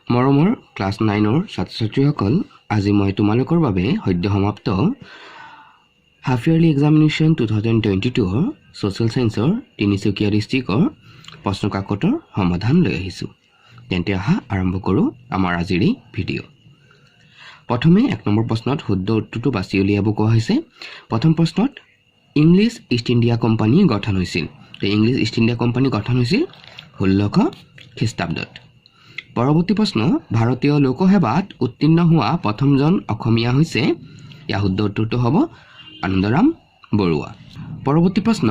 মৰমৰ ক্লাছ 9ৰ ছাত্ৰ-ছাত্ৰীসকল আজি মই তোমালোকৰ বাবে সদ্য সমাপ্ত হাফ ইয়াৰলি এক্সামিনেশ্যন 2022 ছ'চিয়েল সায়েন্সৰ তিনিচুকীয়া ডিষ্ট্ৰিক্টৰ প্ৰশ্নকাকতৰ সমাধান লৈ আহিছোঁ। তেন্তে আহা আৰম্ভ কৰোঁ আমাৰ আজিৰ এই ভিডিঅ'। প্ৰথমে 1 নম্বৰ প্ৰশ্নত শুদ্ধ উত্তৰটো বাছি উলিয়াব কোৱা হৈছে। প্ৰথম প্ৰশ্নত ইংলিছ ইষ্ট ইণ্ডিয়া কোম্পানী গঠন হৈছিল। ইংলিছ ইষ্ট ইণ্ডিয়া কোম্পানী গঠন হৈছিল 1600 খ্ৰীষ্টাব্দত। পৰৱৰ্তী প্ৰশ্ন ভাৰতীয় লোকসেৱাত উত্তীৰ্ণ হোৱা প্ৰথমজন অসমীয়া হৈছে, ইয়াৰ শুদ্ধ উত্তৰটো হ'ব আনন্দৰাম বৰুৱা। পৰৱৰ্তী প্ৰশ্ন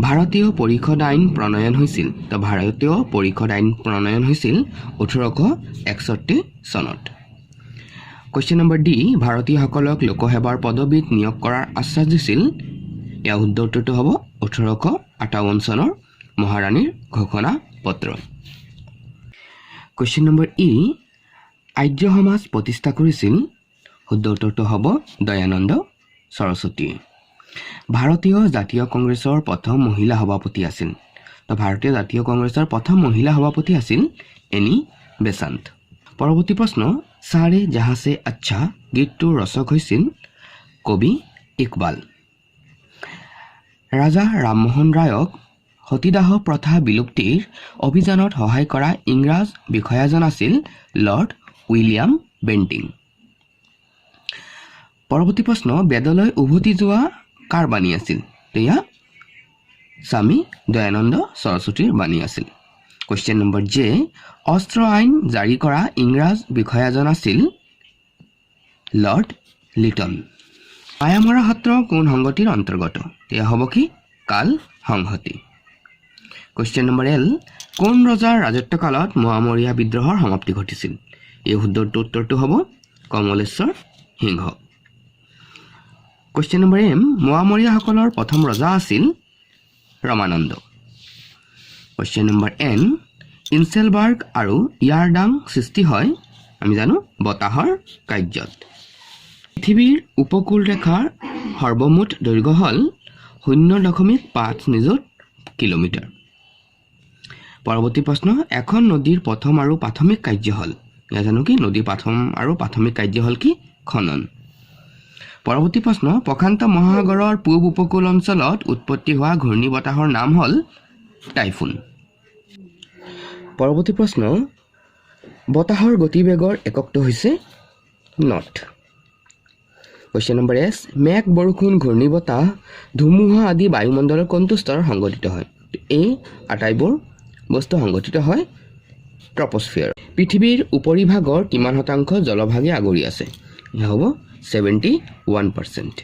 ভাৰতীয় পৰিষদ আইন প্ৰণয়ন হৈছিল। তো ভাৰতীয় পৰিষদ আইন প্ৰণয়ন হৈছিল 1861 চনত। কুৱেশ্যন নম্বৰ ডি ভাৰতীয়সকলক লোকসেৱাৰ পদবীত নিয়োগ কৰাৰ আশ্বাস দিছিল, ইয়াৰ শুদ্ধ উত্তৰটো হ'ব 1858 চনৰ মহাৰাণীৰ ঘোষণা পত্ৰ। কুৱেশ্যন নম্বৰ ই আৰ্য সমাজ প্ৰতিষ্ঠা কৰিছিল, শুদ্ধ উত্তৰটো হ'ব দয়ানন্দ সৰস্বতীয়ে। ভাৰতীয় জাতীয় কংগ্ৰেছৰ প্ৰথম মহিলা সভাপতি আছিল। তো ভাৰতীয় জাতীয় কংগ্ৰেছৰ প্ৰথম মহিলা সভাপতি আছিল এনি বেচান্ত। পৰৱৰ্তী প্ৰশ্ন চাৰে জাহাছে আচ্ছা গীতটোৰ ৰচক হৈছিল কবি ইকবাল। ৰাজা ৰামমোহন ৰায়ক সতীদাহ প্ৰথা বিলুপ্তিৰ অভিযানত সহায় কৰা ইংৰাজ বিষয়াজন আছিল লৰ্ড উইলিয়াম বেণ্টিং। পৰৱৰ্তী প্ৰশ্ন বেদলৈ উভতি যোৱা কাৰ বাণী আছিল? এয়া স্বামী দয়ানন্দ সৰস্বতীৰ বাণী আছিল। কুৱেশ্যন নম্বৰ জে অস্ত্ৰ আইন জাৰি কৰা ইংৰাজ বিষয়াজন আছিল লৰ্ড লিটন। মায়ামৰা সত্ৰ কোন সংগতিৰ অন্তৰ্গত? এয়া হ'ব কি কাল সংহতি। কুৱেশ্যন নম্বৰ এল কোন ৰজাৰ ৰাজত্বকালত মোৱামৰীয়া বিদ্ৰোহৰ সমাপ্তি ঘটিছিল? এই শুদ্ধ উত্তৰটো হ'ব কমলেশ্বৰ সিংহ। কুৱেশ্যন নম্বৰ এম মোৱামৰীয়াসকলৰ প্ৰথম ৰজা আছিল ৰমানন্দ। কুৱেশ্যন নম্বৰ এন ইনচেলবাৰ্গ আৰু ইয়াৰডাং সৃষ্টি হয় আমি জানো বতাহৰ কাৰ্যত। পৃথিৱীৰ উপকূল ৰেখাৰ সৰ্বমুঠ দৈৰ্ঘ্য হ'ল 0.5 নিযুত কিলোমিটাৰ। পৰৱৰ্তী প্ৰশ্ন এখন নদীৰ প্ৰথম আৰু প্ৰাথমিক কাৰ্য হ'ল, ইয়াত জানো কি নদীৰ প্ৰথম আৰু প্ৰাথমিক কাৰ্য হ'ল কি খনন। পৰৱৰ্তী প্ৰশ্ন প্ৰশান্ত মহাসাগৰৰ পূব উপকূল অঞ্চলত উৎপত্তি হোৱা ঘূৰ্ণী বতাহৰ নাম হ'ল টাইফুন। পৰৱৰ্তী প্ৰশ্ন বতাহৰ গতিবেগৰ এককটো হৈছে নট। কুৱেশ্যন নম্বৰ এছ মেঘ বৰষুণ ঘূৰ্ণী বতাহ ধুমুহা আদি বায়ুমণ্ডলৰ কোনটো স্তৰত সংঘটিত হয়? এই আটাইবোৰ বস্তু সংঘটিত হয় ট্ৰপস্ফিয়াৰ। পৃথিৱীৰ উপৰিভাগৰ কিমান শতাংশ জলভাগে আগুৰি আছে? এয়া হ'ব 71%।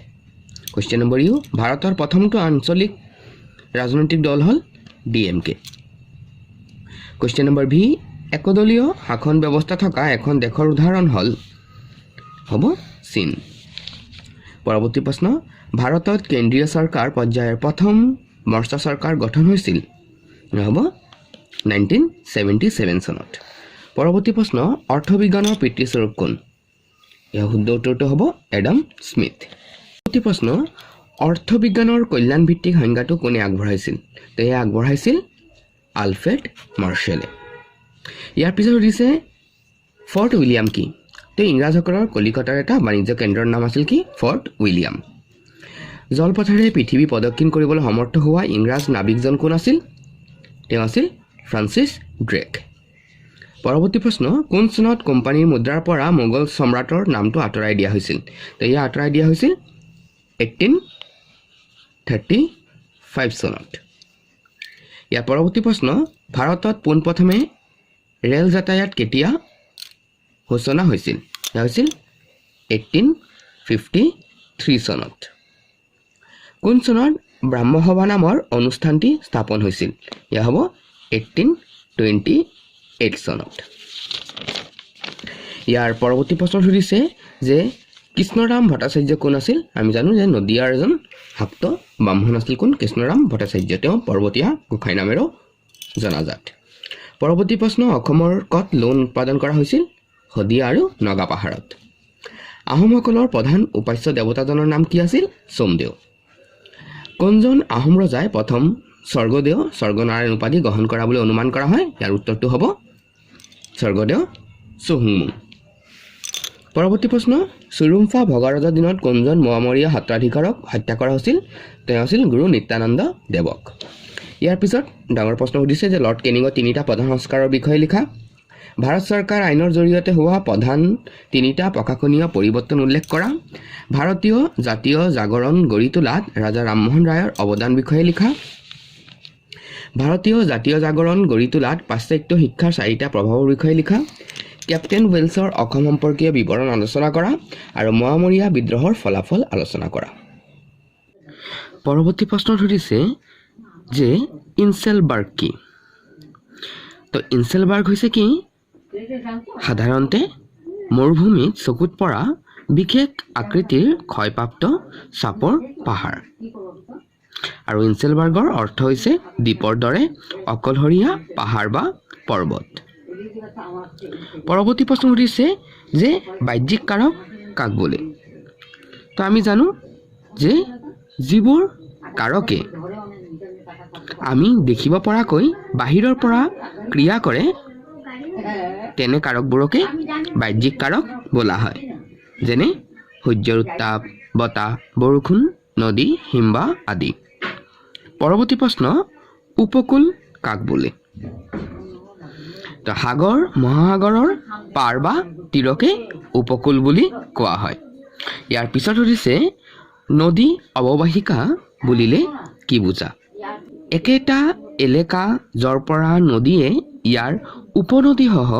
কুৱেশ্যন নম্বৰ ইউ ভাৰতৰ প্ৰথমটো আঞ্চলিক ৰাজনৈতিক দল হ'ল DMK। কুৱেশ্যন নম্বৰ ভি একদলীয় শাসন ব্যৱস্থা থকা এখন দেশৰ উদাহৰণ হ'ব চীন। পৰৱৰ্তী প্ৰশ্ন ভাৰতত কেন্দ্ৰীয় চৰকাৰ পৰ্যায়ৰ প্ৰথম মৰ্চা চৰকাৰ গঠন হৈছিল, হ'ব 1977 চনত। পৰৱৰ্তী প্ৰশ্ন অৰ্থবিজ্ঞানৰ পিতৃস্বৰূপ কোন? ইয়াৰ শুদ্ধ উত্তৰটো হ'ব এডাম স্মিথ। পৰৱৰ্তী প্ৰশ্ন অৰ্থবিজ্ঞানৰ কল্যাণ ভিত্তিক সংজ্ঞাটো কোনে আগবঢ়াইছিল? তো এয়া আগবঢ়াইছিল আলফ্ৰেড মাৰ্শ্বেলে। ইয়াৰ পিছত সুধিছে ফৰ্ট উইলিয়াম কি? তো ইংৰাজসকলৰ কলিকতাৰ এটা বাণিজ্য কেন্দ্ৰৰ নাম আছিল কি ফৰ্ট উইলিয়াম। জলপথেৰে পৃথিৱী প্ৰদক্ষিণ কৰিবলৈ সমৰ্থ হোৱা ইংৰাজ নাবিকজন কোন আছিল? তেওঁ আছিল ফ্ৰান্সিছ ড্ৰেক। পৰৱৰ্তী প্ৰশ্ন কোন চনত কোম্পানীৰ মুদ্ৰাৰ পৰা মোগল সম্ৰাটৰ নামটো আঁতৰাই দিয়া হৈছিল? তো এয়া আঁতৰাই দিয়া হৈছিল 1835 চনত। ইয়াৰ পৰৱৰ্তী প্ৰশ্ন ভাৰতত পোনপ্ৰথমে ৰেল যাতায়াত কেতিয়া সূচনা হৈছিল? এয়া হৈছিল 1853 চনত। কোন চনত ব্ৰহ্মসভা নামৰ অনুষ্ঠানটি স্থাপন হৈছিল? এয়া হ'ব 1828 চনত। ইয়াৰ পৰৱৰ্তী প্ৰশ্ন সুধিছে যে কৃষ্ণৰাম ভট্টাচাৰ্য কোন আছিল? আমি জানো যে নদিয়াৰ এজন শাক্ত ব্ৰাহ্মণ আছিল কোন কৃষ্ণৰাম ভট্টাচাৰ্য। তেওঁ পৰ্বতীয়া গোসাঁই নামেৰেও জনাজাত। পৰৱৰ্তী প্ৰশ্ন অসমৰ ক'ত লোন উৎপাদন কৰা হৈছিল? শদিয়া আৰু নগা পাহাৰত। আহোমসকলৰ প্ৰধান উপাস্য দেৱতাজনৰ নাম কি আছিল? সোমদেৱ। কোনজন আহোম ৰজাই প্ৰথম স্বৰ্গদেউ স্বৰ্গনাৰায়ণ উপাধি গ্ৰহণ কৰা বুলি অনুমান কৰা হয়? ইয়াৰ উত্তৰটো হ'ব স্বৰ্গদেউ চুহুংমুং। পৰৱৰ্তী প্ৰশ্ন, চুৰুম্ফা ভগাৰজাৰ দিনত কোনজন মোৱামৰীয়া সত্ৰাধিকাৰক হত্যা কৰা হৈছিল? তেওঁ আছিল গুৰু নিত্যানন্দ দেৱক। ইয়াৰ পিছত ডাঙৰ প্ৰশ্ন সুধিছে যে লৰ্ড কেনিঙৰ 3টা প্ৰধান সংস্কাৰৰ বিষয়ে লিখা। ভাৰত চৰকাৰ আইনৰ জৰিয়তে হোৱা প্ৰধান 3টা প্ৰশাসনীয় পৰিৱৰ্তন উল্লেখ কৰা। ভাৰতীয় জাতীয় জাগৰণ গঢ়ি তোলাত ৰাজা ৰামমোহন ৰায়ৰ অৱদান বিষয়ে লিখা। ভাৰতীয় জাতীয় জাগৰণ গঢ়ি তোলাত পাশ্চাত্য শিক্ষাৰ 4টা প্ৰভাৱৰ বিষয়ে লিখা। কেপ্টেইন ৱেলছৰ অসম সম্পৰ্কীয় বিৱৰণ আলোচনা কৰা আৰু মোৱামৰীয়া বিদ্ৰোহৰ ফলাফল আলোচনা কৰা। পৰৱৰ্তী প্ৰশ্ন সুধিছে যে ইনচেলবাৰ্গ কি? তো ইনচেলবাৰ্গ হৈছে কি? সাধাৰণতে মৰুভূমিত চকুত পৰা বিশেষ আকৃতিৰ ক্ষয়প্ৰাপ্ত চাপৰ পাহাৰ। আৰু ইনচেলবাৰ্গৰ অৰ্থ হৈছে দ্বীপৰ দৰে অকলশৰীয়া পাহাৰ বা পৰ্বত। পৰৱৰ্তী প্ৰশ্ন সুধিছে যে বাহ্যিক কাৰক কাক বোলে? তো আমি জানো যে যিবোৰ কাৰকে আমি দেখিব পৰাকৈ বাহিৰৰ পৰা ক্ৰিয়া কৰে তেনে কাৰকবোৰকে বাহ্যিক কাৰক বোলা হয়, যেনে সূৰ্যৰ উত্তাপ, বতাহ, বৰষুণ, নদী, হিমবাহ আদি। পৰৱৰ্তী প্ৰশ্ন, উপকূল কাক বোলে? তো সাগৰ মহাসাগৰৰ পাৰ বা তীৰকে উপকূল বুলি কোৱা হয়। ইয়াৰ পিছত সুধিছে নদী অৱবাহিকা বুলিলে কি বুজা? একেটা এলেকা য'ৰ পৰা নদীয়ে ইয়াৰ উপনদীসহ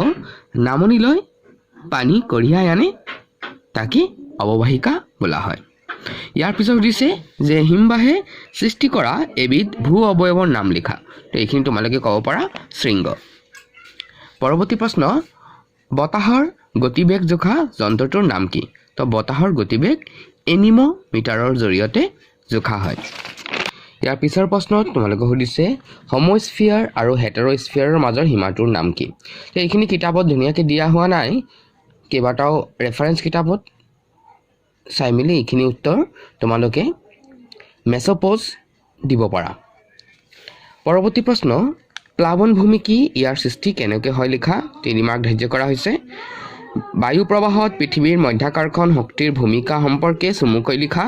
নামনিলৈ পানী কঢ়িয়াই আনে তাকে অৱবাহিকা বোলা হয়। ইয়াৰ পিছত সুধিছে যে হিমবাহে সৃষ্টি কৰা এবিধ ভূ অৱয়ৱৰ নাম লিখা। তো এইখিনি তোমালোকে ক'ব পাৰা শৃংগ। পৰৱৰ্তী প্ৰশ্ন, বতাহৰ গতিবেগ জোখা যন্ত্ৰটোৰ নাম কি? তো বতাহৰ গতিবেগ এনিম'মিটাৰৰ জৰিয়তে জোখা হয়। ইয়াৰ পিছৰ প্ৰশ্নত তোমালোকে সুধিছে হোম'স্ফিয়াৰ আৰু হেটেৰ'স্ফিয়াৰৰ মাজৰ সীমাটোৰ নাম কি? তো এইখিনি কিতাপত ধুনীয়াকৈ দিয়া হোৱা নাই, কেইবাটাও ৰেফাৰেঞ্চ কিতাপত চাই মেলি এইখিনি উত্তৰ তোমালোকে মেছ'প'জ দিব পাৰা। পৰৱৰ্তী প্ৰশ্ন, প্লাৱনভূমি কি? ইয়াৰ সৃষ্টি কেনেকৈ হয় লিখা। 3 মাৰ্ক ধাৰ্য কৰা হৈছে। বায়ু প্ৰবাহত পৃথিৱীৰ মধ্যাকৰ্ষণ শক্তিৰ ভূমিকা সম্পৰ্কে চমুকৈ লিখা।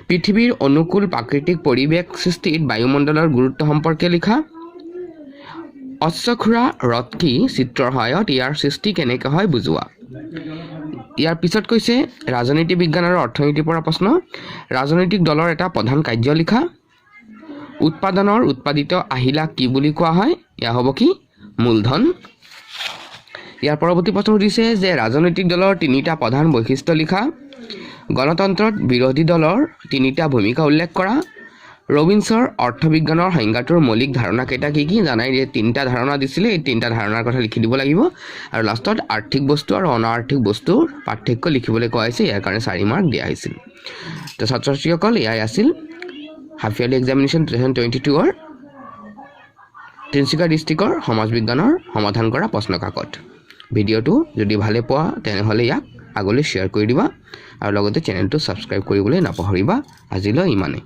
পৃথিৱীৰ অনুকূল প্ৰাকৃতিক পৰিৱেশ সৃষ্টিত বায়ুমণ্ডলৰ গুৰুত্ব সম্পৰ্কে লিখা। অশ্বক্ষুৰা হ্ৰদ কি? চিত্ৰৰ সহায়ত ইয়াৰ সৃষ্টি কেনেকৈ হয় বুজোৱা। ইয়াৰ পিছত কৈছে ৰাজনীতি বিজ্ঞান আৰু অৰ্থনীতিৰ পৰা প্ৰশ্ন, ৰাজনৈতিক দলৰ এটা প্ৰধান কাৰ্য লিখা। উৎপাদনৰ উৎপাদিত আহিলাক কি বুলি কোৱা হয়? এয়া হ'ব কি? মূলধন। ইয়াৰ পৰৱৰ্তী প্ৰশ্ন সুধিছে যে ৰাজনৈতিক দলৰ 3টা প্ৰধান বৈশিষ্ট্য লিখা। গণতন্ত্ৰত বিৰোধী দলৰ 3টা ভূমিকা উল্লেখ কৰা। ৰবিনছৰ অৰ্থবিজ্ঞানৰ সংজ্ঞাটোৰ মৌলিক ধাৰণা কেইটা কি কি? জানাই যে 3টা ধাৰণা দিছিলে, এই 3টা ধাৰণাৰ কথা লিখি দিব লাগিব। আৰু লাষ্টত আৰ্থিক বস্তু আৰু অনাৰ্থিক বস্তুৰ পাৰ্থক্য লিখিবলৈ কোৱা হৈছে, ইয়াৰ কাৰণে 4 মাৰ্ক দিয়া হৈছিল। তো ছাত্ৰ ছাত্ৰীসকল, এয়াই আছিল হাফ ইয়াৰলি এক্সামিনেশ্যন 2022ৰ তিনিচুকীয়া ডিষ্ট্ৰিক্টৰ সমাজ বিজ্ঞানৰ সমাধান কৰা প্ৰশ্ন কাকত। ভিডিঅ'টো যদি ভালে পোৱা তেনেহ'লে ইয়াক আগলৈ শ্বেয়াৰ কৰি দিবা আৰু লগতে চেনেলটো ছাবস্ক্ৰাইব কৰিবলৈ নাপাহৰিবা। আজিলৈ ইমানেই।